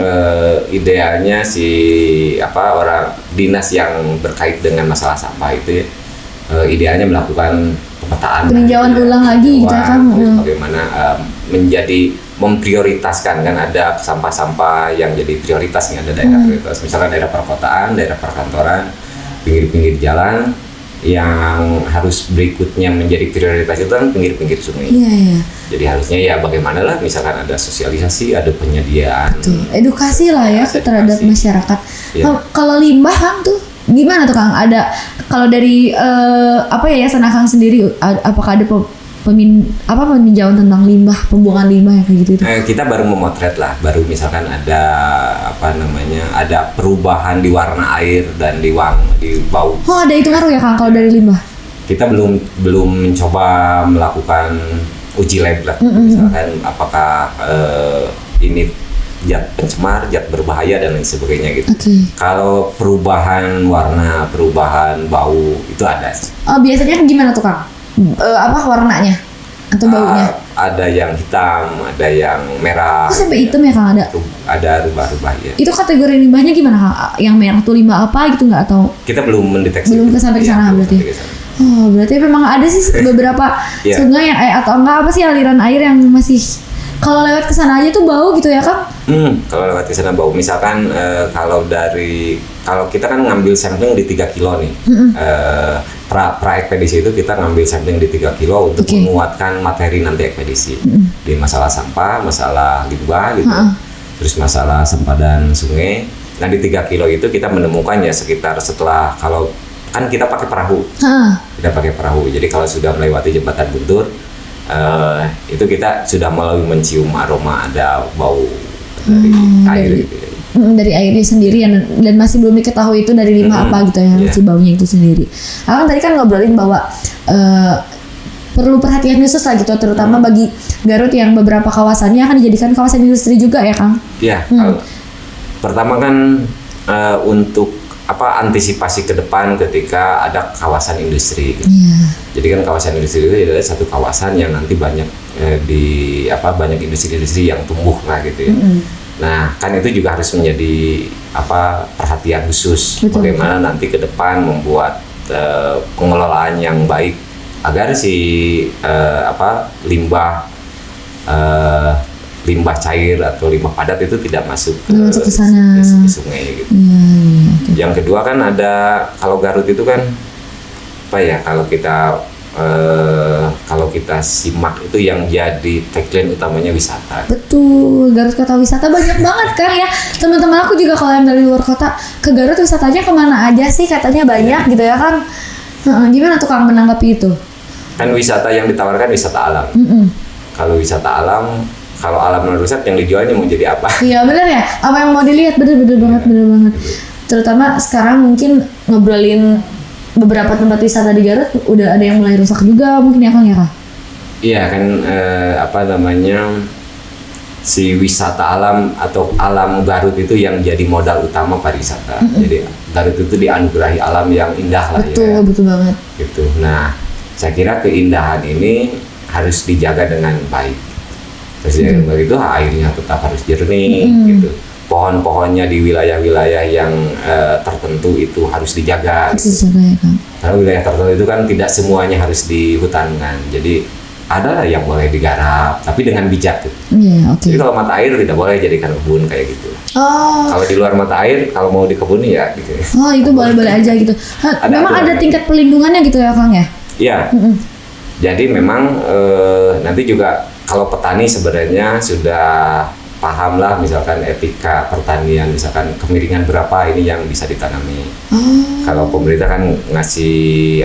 idealnya orang dinas yang berkait dengan masalah sampah itu ya, idealnya melakukan pemetaan, peninjauan ulang lagi gitu ya Kang. Bagaimana menjadi memprioritaskan kan ada sampah-sampah yang jadi prioritas nih, ada daerah prioritas, misalnya daerah perkotaan, daerah perkantoran, pinggir-pinggir jalan. Yang harus berikutnya menjadi prioritas itu kan pinggir-pinggir sungai. Iya. Jadi harusnya ya bagaimana lah, misalkan ada sosialisasi, ada penyediaan. Betul. Edukasi lah ya terhadap masyarakat. Iya. Kalau limbah Kang tuh gimana tuh Kang? Ada kalau dari Yayasan Akang sendiri apakah ada peninjauan tentang limbah, pembuangan limbah yang kayak gitu itu? Kita baru memotret lah, baru misalkan ada ada perubahan di warna air dan di bau. Oh, ada itu ngaruh ya Kang kalau dari limbah? Kita belum mencoba melakukan uji lab lah, misalkan apakah ini zat pencemar, zat berbahaya dan lain sebagainya gitu. Okay. Kalau perubahan warna, perubahan bau itu ada. Oh, biasanya gimana tuh Kang? Warnanya atau baunya? Ada yang hitam, ada yang merah. Oh, sampai hitam ya Kang ada? Ada rubah-rubah ya. Itu kategori limbahnya gimana Kang? Yang merah tuh limbah apa gitu nggak atau? Kita belum mendeteksi. Belum sampai ke sana berarti. Oh, berarti memang ada sih beberapa sungai yang atau enggak apa sih aliran air yang masih kalau lewat ke sana aja tuh bau gitu ya Kang? Kalau lewat ke sana bau. Misalkan kalau kita kan ngambil sampling di 3 kilo nih. Pra ekspedisi itu kita ngambil sampling di 3 kilo untuk menguatkan materi nanti ekspedisi. Di masalah sampah, masalah limbah gitu. Terus masalah sempadan sungai. Nah di 3 kilo itu kita menemukan ya sekitar setelah kalau kan kita pakai perahu. Kita pakai perahu. Jadi kalau sudah melewati jembatan Guntur, itu kita sudah mulai mencium aroma ada bau dari air gitu ya. Dari airnya sendiri dan masih belum diketahui itu dari limbah apa gitu ya, si baunya itu sendiri. Akang tadi kan ngobrolin bahwa perlu perhatian khusus lah gitu, terutama bagi Garut yang beberapa kawasannya akan dijadikan kawasan industri juga ya Kang? Iya. Pertama kan untuk antisipasi ke depan ketika ada kawasan industri. Gitu. Jadi kan kawasan industri itu adalah satu kawasan yang nanti banyak banyak industri-industri yang tumbuh lah gitu ya. Nah kan itu juga harus menjadi perhatian khusus. Betul. Bagaimana nanti ke depan membuat pengelolaan yang baik agar si limbah cair atau limbah padat itu tidak masuk ke sana ke sungai gitu. Okay. Yang kedua kan ada kalau Garut itu kan kalau kita kalau kita simak itu yang jadi tagline utamanya wisata. Betul, Garut kota wisata banyak banget kan ya. Teman-teman aku juga kalau yang dari luar kota ke Garut wisatanya kemana aja sih katanya banyak gitu ya kan. Gimana tuh Kang menanggapi itu? Kan wisata yang ditawarkan wisata alam. Kalau wisata alam, kalau alam rusak yang dijualnya mau jadi apa? Iya benar ya, apa yang mau dilihat bener banget. Terutama sekarang mungkin ngobrolin beberapa tempat wisata di Garut udah ada yang mulai rusak juga mungkin ya Kang ya Kak? Iya kan si wisata alam atau alam Garut itu yang jadi modal utama pariwisata. Jadi Garut itu dianugerahi alam yang indah lah ya. Betul banget. Gitu. Nah, saya kira keindahan ini harus dijaga dengan baik. Terus yang begitu airnya tetap harus jernih gitu. Pohon-pohonnya di wilayah-wilayah yang tertentu itu harus dijaga. Gitu. Karena wilayah tertentu itu kan tidak semuanya harus dihutankan. Jadi ada lah yang boleh digarap, tapi dengan bijak. Gitu. Jadi kalau mata air tidak boleh jadikan kebun kayak gitu. Kalau di luar mata air, kalau mau dikebuni ya gitu. Itu boleh-boleh aja gitu. Memang ada tingkat perlindungannya gitu ya Kang ya? Iya. Jadi memang nanti juga kalau petani sebenarnya sudah paham lah misalkan etika pertanian, misalkan kemiringan berapa ini yang bisa ditanami. Kalau pemerintah kan ngasih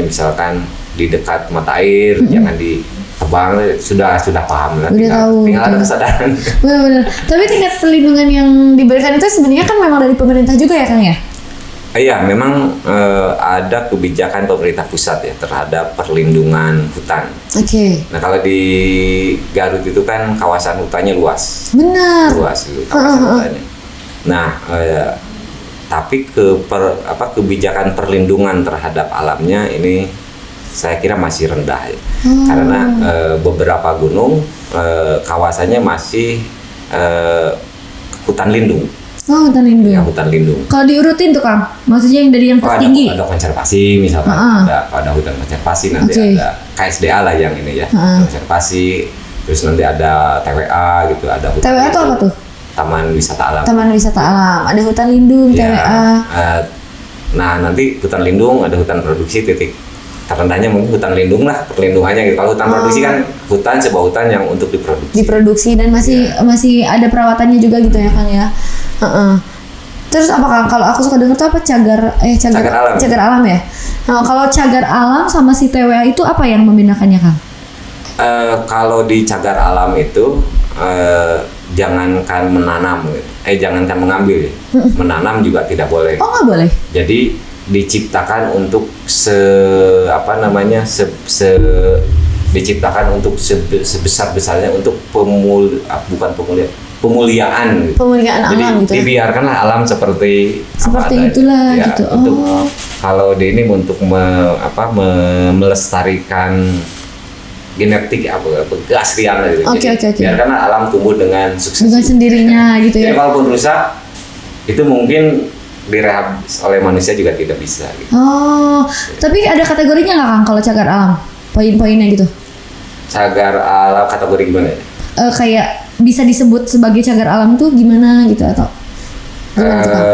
misalkan di dekat mata air jangan ditebang, sudah paham lah, tinggal ada kesadaran. Benar. Tapi tingkat perlindungan yang diberikan itu sebenarnya kan memang dari pemerintah juga ya Kang ya? Iya, memang ada kebijakan pemerintah pusat ya terhadap perlindungan hutan. Nah kalau di Garut itu kan kawasan hutannya luas. Benar. Luas itu kawasan hutannya. Nah, tapi kebijakan perlindungan terhadap alamnya ini saya kira masih rendah ya. Karena beberapa gunung kawasannya masih hutan lindung. Hutan lindung. Ya, hutan lindung. Kalau diurutin tuh Kang, maksudnya yang dari yang tertinggi. Ada konservasi misalkan, ada hutan konservasi, nanti ada KSDA lah yang ini ya, konservasi, terus nanti ada TWA gitu, ada hutan. TWA itu apa tuh? Taman Wisata Alam. Taman Wisata Alam, ada hutan lindung, ya, TWA. Nah nanti hutan lindung, ada hutan produksi, titik terendahnya mungkin hutan lindung lah perlindungannya gitu. Kalau hutan produksi kan sebuah hutan yang untuk diproduksi dan masih ada perawatannya juga gitu ya Kang ya. Terus apa Kang? Kalau aku suka denger tuh apa cagar alam ya. Nah, kalau cagar alam sama si TWA itu apa yang membedakannya Kang? Kalau di cagar alam itu jangankan menanam, jangankan mengambil, menanam juga tidak boleh. Nggak boleh. Jadi diciptakan untuk diciptakan untuk sebesar-besarnya untuk pemuliaan gitu. Pemuliaan jadi, alam gitu. Dibiarkanlah alam seperti itulah ya, gitu. Untuk kalau ini untuk melestarikan genetik keaslian gitu. Oke. Biarkanlah alam tumbuh dengan sukses. Dengan sendirinya gitu ya. Jadi walaupun rusak itu mungkin direhab oleh manusia juga tidak bisa gitu. Tapi ada kategorinya nggak Kang kalau cagar alam? Poin-poinnya gitu. Cagar alam kategori gimana ya? Kayak bisa disebut sebagai cagar alam tuh gimana gitu atau gimana tuh, Kang?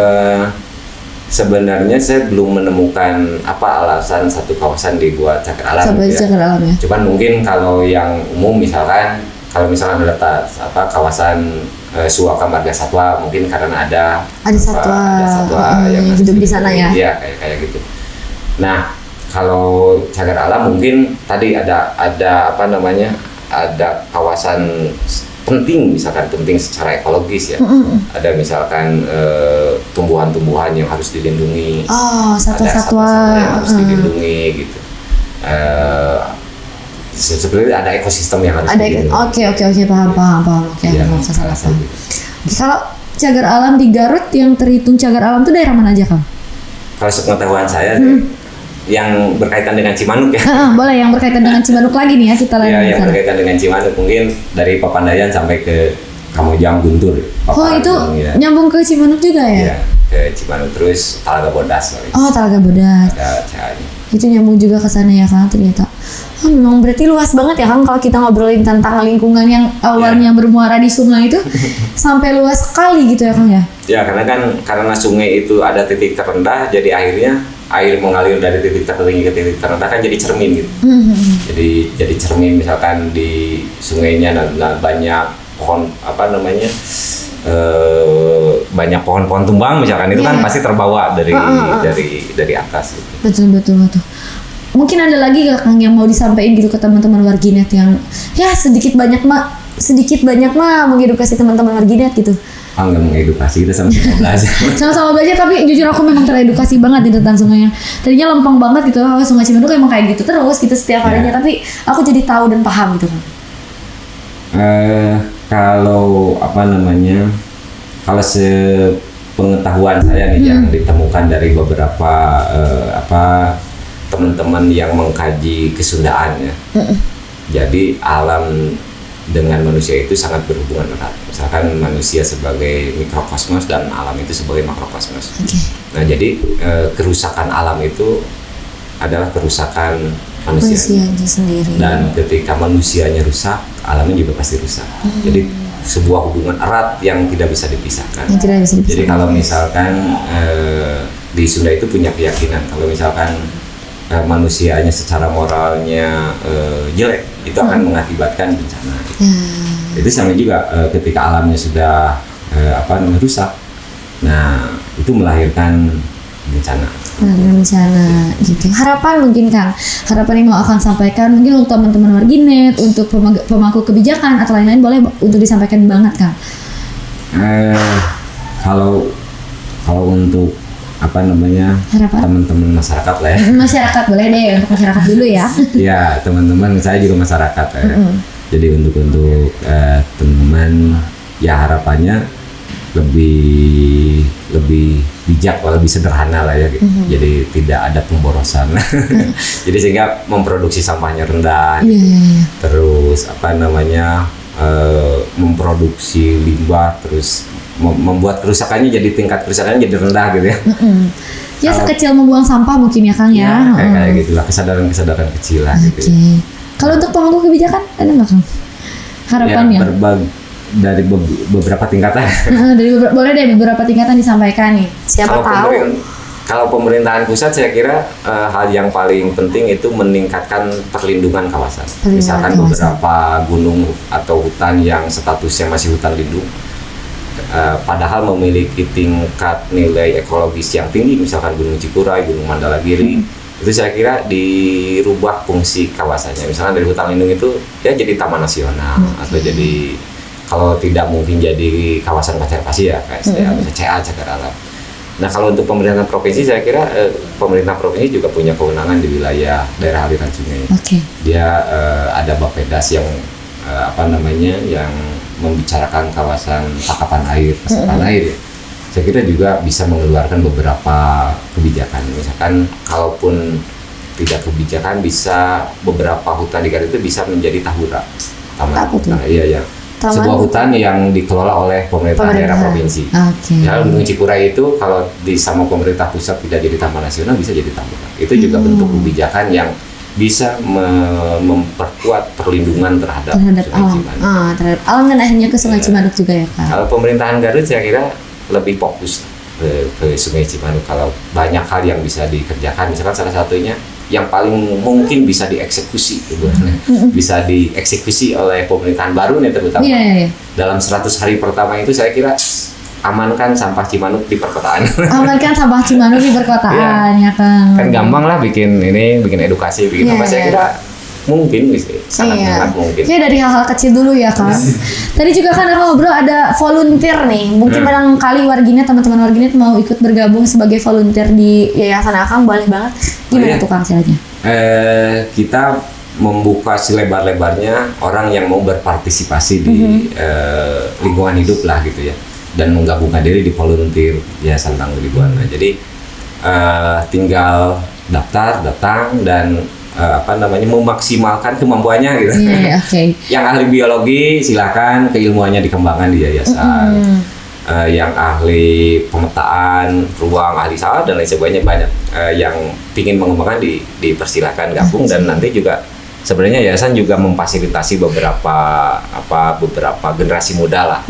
Sebenarnya saya belum menemukan apa alasan satu kawasan dibuat cagar alam ya. Cagar alam ya. Cuman mungkin kalau yang umum misalkan ada kawasan Suaka Marga Satwa, mungkin karena ada satwa yang hidup di sana ya. Iya, kayak gitu. Nah, kalau cagar alam mungkin tadi ada kawasan penting secara ekologis ya. Ada misalkan tumbuhan-tumbuhan yang harus dilindungi. Satwa-satwa yang harus dilindungi gitu. Sebenarnya ada ekosistem yang harus dilindungi. Oke, paham. Oke, salah. Kalau cagar alam di Garut yang terhitung cagar alam itu daerah mana aja, Kang? Kalau sepengetahuan saya yang berkaitan dengan Cimanuk ya. Boleh yang berkaitan dengan Cimanuk lagi nih ya kita lagi. Yang berkaitan dengan Cimanuk mungkin dari Papandayan sampai ke Kamojang Guntur. Itu nyambung ke Cimanuk juga ya? Iya, ke Cimanuk terus Talaga Bodas. Talaga Bodas. Ada cahaya. Itu nyambung juga ke sana ya Kang ternyata. Memang berarti luas banget ya Kang kalau kita ngobrolin tentang lingkungan yang awalnya bermuara di sungai itu sampai luas sekali gitu ya Kang ya? Ya karena sungai itu ada titik terendah jadi akhirnya air mengalir dari titik tertinggi ke titik terendah kan jadi cermin gitu. Jadi cermin, misalkan di sungainya banyak pohon banyak pohon-pohon tumbang misalkan, itu kan pasti terbawa dari atas gitu. Betul. Mungkin ada lagi gak Kang yang mau disampaikan gitu ke teman-teman Warginet yang ya sedikit banyak mah mengedukasi teman-teman Warginet gitu? Nggak mengedukasi, kita sama-sama belajar. Sama-sama belajar, tapi jujur aku memang teredukasi banget di tentang sungainya. Tadinya lempeng banget gitu, Sungai Cimanuk emang kayak gitu terus gitu setiap harinya, tapi aku jadi tahu dan paham gitu kan. Kalau sepengetahuan saya nih yang ditemukan dari beberapa teman-teman yang mengkaji kesundaan ya. Jadi alam dengan manusia itu sangat berhubungan erat. Misalkan manusia sebagai mikrokosmos dan alam itu sebagai makrokosmos. Nah, jadi kerusakan alam itu adalah kerusakan manusia sendiri. Dan ketika manusianya rusak, alamnya juga pasti rusak. Jadi sebuah hubungan erat yang tidak bisa dipisahkan. Jadi kalau misalkan di Sunda itu punya keyakinan kalau misalkan manusianya secara moralnya jelek, itu akan mengakibatkan bencana. Itu sama juga ketika alamnya sudah rusak, nah itu melahirkan bencana. Gitu. Harapan mungkin Kang, harapan yang mau akan sampaikan mungkin untuk teman-teman Warginet, untuk pemangku kebijakan atau lain-lain, boleh untuk disampaikan banget Kang. Kalau untuk harapan teman-teman masyarakat lah ya. Masyarakat boleh deh, untuk masyarakat dulu ya. Ya, teman-teman, saya juga masyarakat ya. Jadi untuk teman-teman ya harapannya lebih bijak, lebih sederhana lah ya. Jadi tidak ada pemborosan. Jadi sehingga memproduksi sampahnya rendah. Terus memproduksi limbah, terus membuat kerusakannya jadi tingkat kerusakannya jadi rendah gitu ya. Ya sekecil membuang sampah mungkin ya Kang ya. Kayak gitulah, kesadaran kecil lah gitu. Kalau untuk pemangku kebijakan ada nggak Kang harapannya? Dari beberapa tingkatan. Boleh deh beberapa tingkatan disampaikan nih. Siapa tahu. Kalau pemerintahan pusat saya kira hal yang paling penting itu meningkatkan perlindungan kawasan. Misalkan beberapa gunung atau hutan yang statusnya masih hutan lindung, padahal memiliki tingkat nilai ekologis yang tinggi, misalkan Gunung Cikuray, Gunung Mandalagiri, itu saya kira dirubah fungsi kawasannya. Misalkan dari hutan lindung itu ya jadi taman nasional atau jadi, kalau tidak mungkin jadi kawasan konservasi ya kayak CA cagar alam. Nah, kalau untuk pemerintah provinsi saya kira pemerintah provinsi juga punya kewenangan di wilayah daerah aliran sungai. Dia ada Bappedas yang yang membicarakan kawasan tangkapan air, resapan air ya. Saya kira juga bisa mengeluarkan beberapa kebijakan. Misalkan kalaupun tidak kebijakan, bisa beberapa hutan di Garut itu bisa menjadi tahura. Sebuah hutan yang dikelola oleh pemerintah daerah provinsi. Ya, Gunung Cikuray itu kalau sama pemerintah pusat tidak jadi taman nasional, bisa jadi tahura. Itu juga bentuk kebijakan yang bisa memperkuat perlindungan terhadap Sungai Cimanuk. Terhadap alam dan akhirnya ke Sungai Cimanuk juga ya Kang. Kalau pemerintahan Garut saya kira lebih fokus ke Sungai Cimanuk. Kalau banyak hal yang bisa dikerjakan, misalkan salah satunya yang paling mungkin bisa dieksekusi, bisa dieksekusi oleh pemerintahan baru nih terutama. Dalam 100 hari pertama itu saya kira amankan sampah Cimanuk di perkotaan. Amankan sampah Cimanuk di perkotaan ya Kang. Kan gampang lah bikin edukasi, apa saya kira mungkin sangat mungkin. Ya dari hal-hal kecil dulu ya Kang. Tadi juga kan aku ngobrol ada volunteer nih. Mungkin barangkali Warginet, teman-teman Warginet mau ikut bergabung sebagai volunteer di Yayasan Akang, boleh banget. Gimana tuh Kang caranya? Kita membuka selebar-lebarnya orang yang mau berpartisipasi di lingkungan hidup lah gitu ya, dan menggabungkan diri di volunteer Yayasan Tangguh di Buana. Jadi tinggal datang dan memaksimalkan kemampuannya gitu. Yang ahli biologi silakan keilmuannya dikembangkan di yayasan. Yang ahli pemetaan ruang, ahli sawah dan lain sebagainya banyak yang ingin mengembangkan dipersilakan gabung. Dan nanti juga sebenarnya yayasan juga memfasilitasi beberapa generasi muda lah.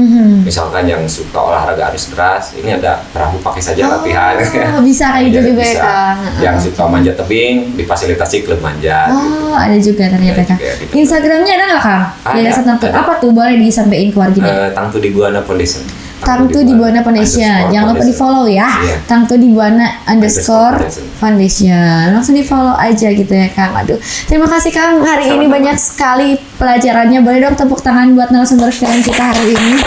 Misalkan yang suka olahraga arus deras, ini ada perahu pakai saja latihan. Bisa kayak gitu juga ya, Bisa. Kang. Yang suka manjat tebing difasilitasi klub manjat. Oh, ada juga ternyata, Ada Kang. juga, gitu. Instagramnya ada nggak, Kang? Ada, Yayasan Tangtu. ada. Apa tuh? Boleh disampaikan ke warga? Tangtu di Buana Foundation. Tangtu di Buana Foundation. Jangan lupa di follow ya. Iya. Tangtu di Buana _ Foundation. Foundation. Langsung di follow aja gitu ya, Kang. Aduh, terima kasih, Kang. Hari ini Sama-sama. banyak sekali pelajarannya. Boleh dong tepuk tangan buat narasumber keren kita hari ini.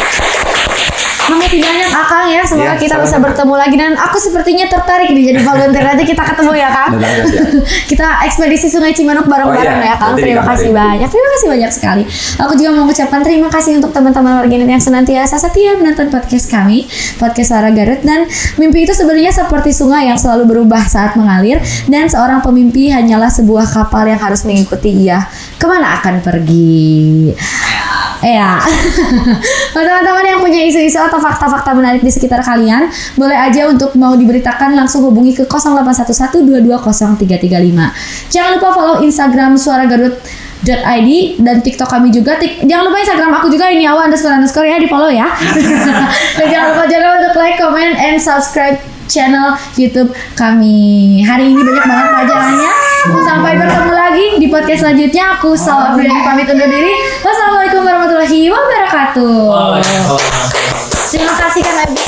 Makasih banyak, Akang ya. Semoga Iya, kita bisa sama-sama. bertemu lagi, dan aku sepertinya tertarik nih jadi volunteer. Nanti kita ketemu ya, Kang. Datang aja. Kita ekspedisi Sungai Cimanuk bareng-bareng Oh, iya. ya, Kang. Nanti Terima kasih dikabarin. banyak. Terima kasih banyak sekali. Aku juga mau mengucapkan terima kasih untuk teman-teman warganet yang senantiasa setia menonton podcast kami, podcast Suara Garut. Dan mimpi itu sebenarnya seperti sungai yang selalu berubah saat mengalir, dan seorang pemimpi hanyalah sebuah kapal yang harus mengikuti ia kemana akan pergi. Ya, buat teman-teman yang punya isu-isu atau fakta-fakta menarik di sekitar kalian, boleh aja untuk mau diberitakan langsung hubungi ke 0811220335. Jangan lupa follow Instagram Suara Garut .id dan TikTok kami juga. Jangan lupa Instagram aku juga, ini __ ya, di follow ya. Dan jangan lupa juga untuk like, comment, and subscribe channel YouTube kami. Hari ini banyak banget pelajarannya. Sampai bertemu lagi di podcast selanjutnya. Aku Salwa Afriani pamit undur diri. Wassalamualaikum warahmatullahi wabarakatuh. Terima kasih, Kang Abi.